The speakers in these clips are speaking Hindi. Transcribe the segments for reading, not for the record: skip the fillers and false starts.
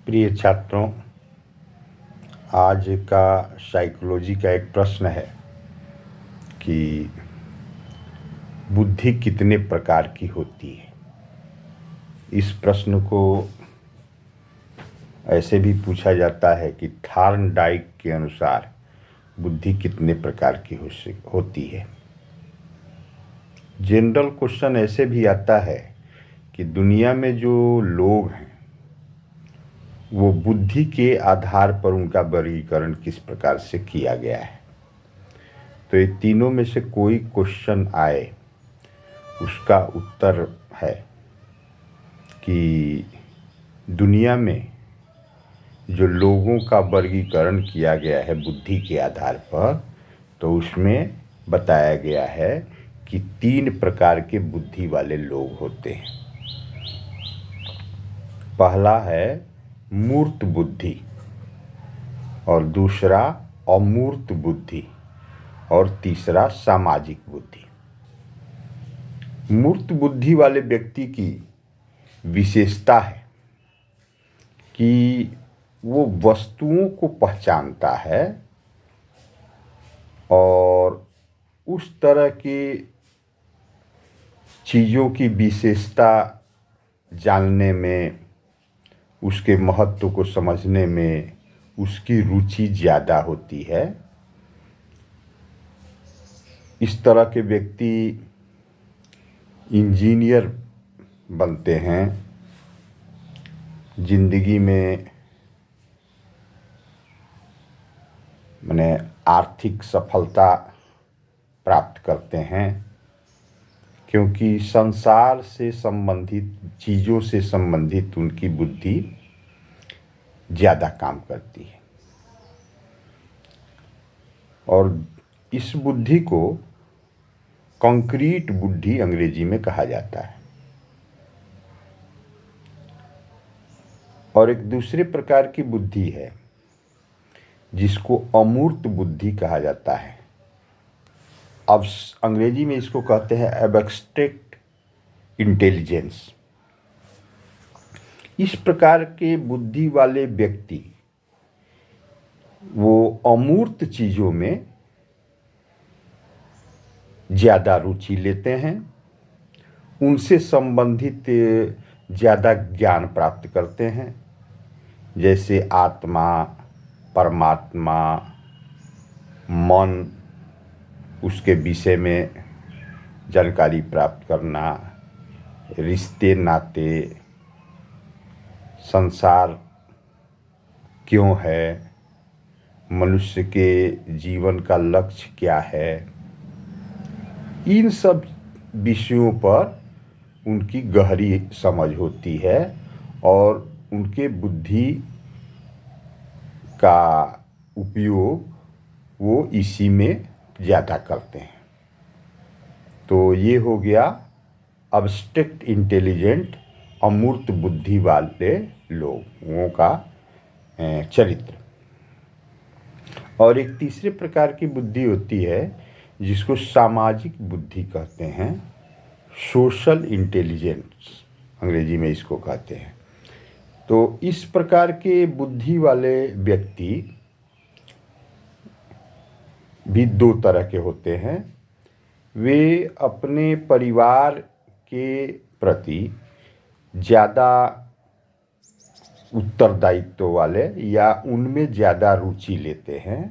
प्रिय छात्रों, आज का साइकोलॉजी का एक प्रश्न है कि बुद्धि कितने प्रकार की होती है। इस प्रश्न को ऐसे भी पूछा जाता है कि थॉर्नडाइक के अनुसार बुद्धि कितने प्रकार की होती है। जनरल क्वेश्चन ऐसे भी आता है कि दुनिया में जो लोग हैं वो बुद्धि के आधार पर उनका वर्गीकरण किस प्रकार से किया गया है। तो ये तीनों में से कोई क्वेश्चन आए उसका उत्तर है कि दुनिया में जो लोगों का वर्गीकरण किया गया है बुद्धि के आधार पर, तो उसमें बताया गया है कि 3 प्रकार के बुद्धि वाले लोग होते हैं। पहला है मूर्त बुद्धि और दूसरा अमूर्त बुद्धि और तीसरा सामाजिक बुद्धि। मूर्त बुद्धि वाले व्यक्ति की विशेषता है कि वो वस्तुओं को पहचानता है और उस तरह की चीज़ों की विशेषता जानने में, उसके महत्व को समझने में उसकी रुचि ज़्यादा होती है। इस तरह के व्यक्ति इंजीनियर बनते हैं, जिंदगी में माने आर्थिक सफलता प्राप्त करते हैं, क्योंकि संसार से संबंधित चीज़ों से संबंधित उनकी बुद्धि ज़्यादा काम करती है। और इस बुद्धि को कंक्रीट बुद्धि अंग्रेजी में कहा जाता है। और एक दूसरे प्रकार की बुद्धि है जिसको अमूर्त बुद्धि कहा जाता है। अब अंग्रेजी में इसको कहते हैं एब्स्ट्रैक्ट इंटेलिजेंस। इस प्रकार के बुद्धि वाले व्यक्ति वो अमूर्त चीज़ों में ज़्यादा रुचि लेते हैं, उनसे संबंधित ज़्यादा ज्ञान प्राप्त करते हैं, जैसे आत्मा, परमात्मा, मन, उसके विषय में जानकारी प्राप्त करना, रिश्ते नाते, संसार क्यों है, मनुष्य के जीवन का लक्ष्य क्या है, इन सब विषयों पर उनकी गहरी समझ होती है और उनके बुद्धि का उपयोग वो इसी में ज़्यादा करते हैं। तो ये हो गया एब्स्ट्रैक्ट इंटेलिजेंट, अमूर्त बुद्धि वाले लोगों का चरित्र। और एक तीसरे प्रकार की बुद्धि होती है जिसको सामाजिक बुद्धि कहते हैं, सोशल इंटेलिजेंस अंग्रेजी में इसको कहते हैं। तो इस प्रकार के बुद्धि वाले व्यक्ति भी 2 तरह के होते हैं। वे अपने परिवार के प्रति ज़्यादा उत्तरदायित्व वाले या उनमें ज़्यादा रुचि लेते हैं।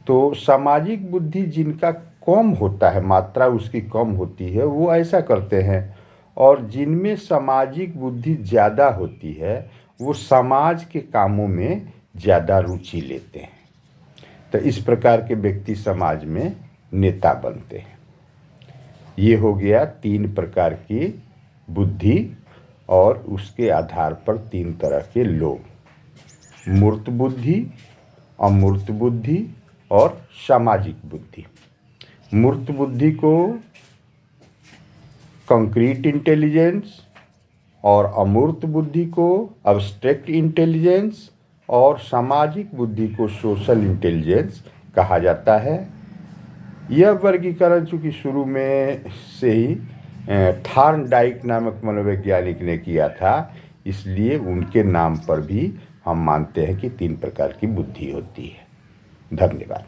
तो सामाजिक बुद्धि जिनका कम होता है, मात्रा उसकी कम होती है, वो ऐसा करते हैं। और जिनमें सामाजिक बुद्धि ज़्यादा होती है वो समाज के कामों में ज़्यादा रुचि लेते हैं। तो इस प्रकार के व्यक्ति समाज में नेता बनते हैं। ये हो गया 3 प्रकार की बुद्धि और उसके आधार पर 3 तरह के लोग, मूर्त बुद्धि, अमूर्त बुद्धि और सामाजिक बुद्धि। मूर्त बुद्धि को कंक्रीट इंटेलिजेंस और अमूर्त बुद्धि को एब्स्ट्रैक्ट इंटेलिजेंस और सामाजिक बुद्धि को सोशल इंटेलिजेंस कहा जाता है। यह वर्गीकरण चूँकि शुरू में से ही थॉर्नडाइक नामक मनोवैज्ञानिक ने किया था, इसलिए उनके नाम पर भी हम मानते हैं कि 3 प्रकार की बुद्धि होती है। धन्यवाद।